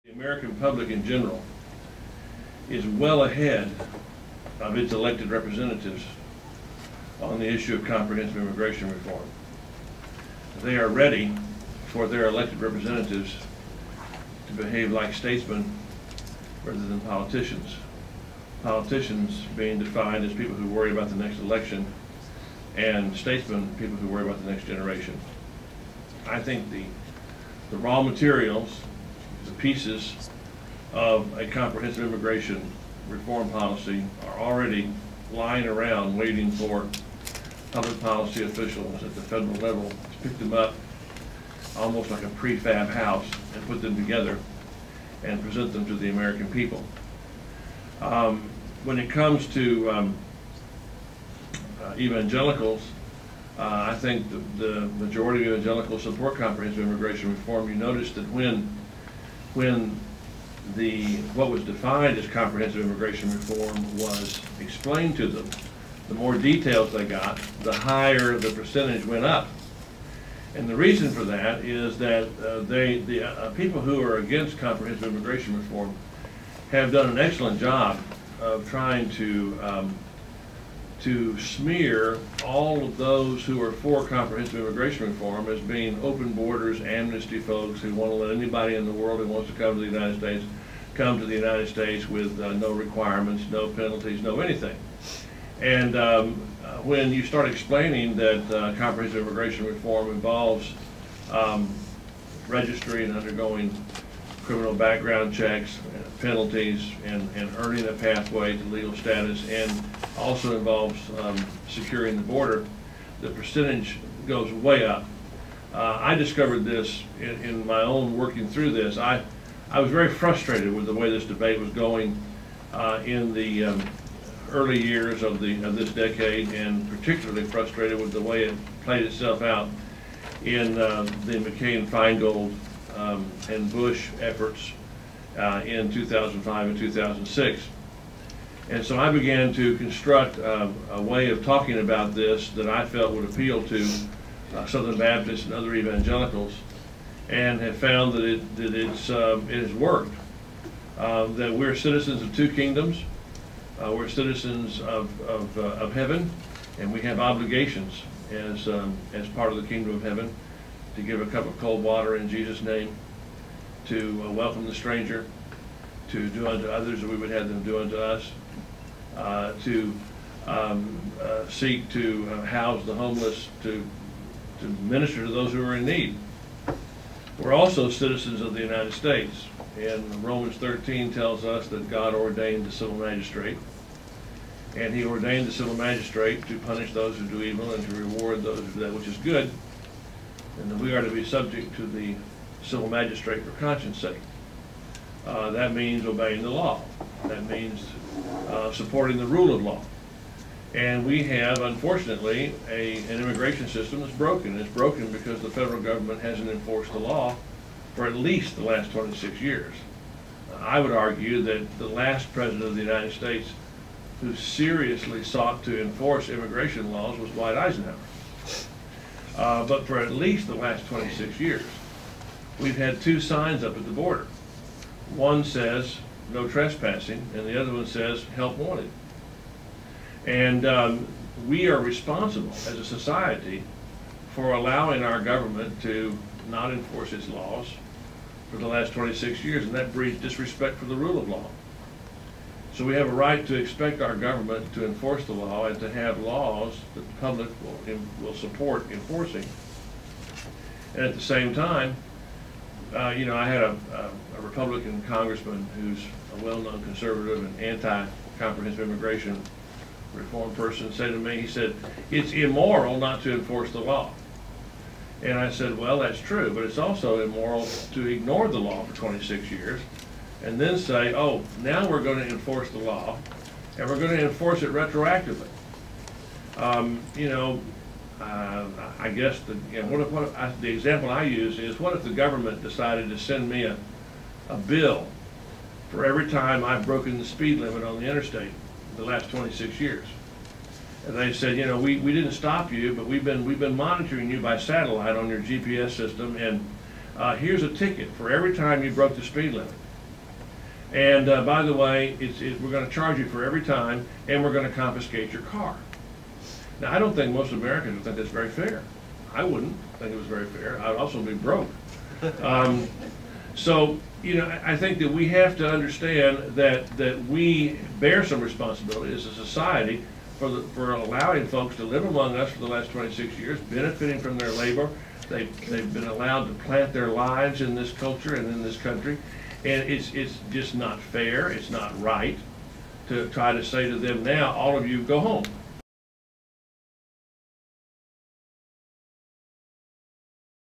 The American public in general is well ahead of its elected representatives on the issue of comprehensive immigration reform. They are ready for their elected representatives to behave like statesmen rather than politicians. Politicians being defined as people who worry about the next election, and statesmen, people who worry about the next generation. I think the raw materials, the pieces of a comprehensive immigration reform policy are already lying around waiting for public policy officials at the federal level to pick them up almost like a prefab house and put them together and present them to the American people. When it comes to evangelicals, I think the majority of evangelicals support comprehensive immigration reform. You notice that when what was defined as comprehensive immigration reform was explained to them, the more details they got, the higher the percentage went up. And the reason for that is that the people who are against comprehensive immigration reform have done an excellent job of trying to smear all of those who are for comprehensive immigration reform as being open borders, amnesty folks who want to let anybody in the world who wants to come to the United States come to the United States with no requirements, no penalties, no anything. And when you start explaining that comprehensive immigration reform involves registering and undergoing criminal background checks, penalties, and earning a pathway to legal status, and also involves securing the border, the percentage goes way up. I discovered this in my own working through this. I was very frustrated with the way this debate was going in the early years of this decade, and particularly frustrated with the way it played itself out in the McCain-Feingold and Bush efforts in 2005 and 2006. And so I began to construct a way of talking about this that I felt would appeal to Southern Baptists and other evangelicals, and have found that it has worked. That we're citizens of two kingdoms. We're citizens of heaven, and we have obligations as part of the kingdom of heaven to give a cup of cold water in Jesus' name, to welcome the stranger, to do unto others as we would have them do unto us, to seek to house the homeless, to minister to those who are in need. We're also citizens of the United States, and Romans 13 tells us that God ordained the civil magistrate, and he ordained the civil magistrate to punish those who do evil and to reward those who do that which is good, and that we are to be subject to the civil magistrate for conscience sake. That means obeying the law. That means supporting the rule of law. And we have, unfortunately, an immigration system that's broken. It's broken because the federal government hasn't enforced the law for at least the last 26 years. I would argue that the last president of the United States who seriously sought to enforce immigration laws was Dwight Eisenhower. But for at least the last 26 years, we've had two signs up at the border. One says, no trespassing, and the other one says, help wanted. And we are responsible as a society for allowing our government to not enforce its laws for the last 26 years, and that breeds disrespect for the rule of law. So we have a right to expect our government to enforce the law and to have laws that the public will support enforcing. And at the same time, you know, I had a Republican congressman who's a well-known conservative and anti-comprehensive immigration reform person say to me, he said, it's immoral not to enforce the law. And I said, well, that's true, but it's also immoral to ignore the law for 26 years and then say, oh, now we're going to enforce the law, and we're going to enforce it retroactively. You know, I guess the example I use is, what if the government decided to send me a bill for every time I've broken the speed limit on the interstate the last 26 years? And they said, you know, we didn't stop you, but we've been monitoring you by satellite on your GPS system, and here's a ticket for every time you broke the speed limit. And by the way, we're going to charge you for every time, and we're going to confiscate your car. Now, I don't think most Americans would think that's very fair. I wouldn't think it was very fair. I would also be broke. So, you know, I think that we have to understand that we bear some responsibility as a society for allowing folks to live among us for the last 26 years, benefiting from their labor. They've been allowed to plant their lives in this culture and in this country, and it's just not fair. It's not right to try to say to them now, all of you go home.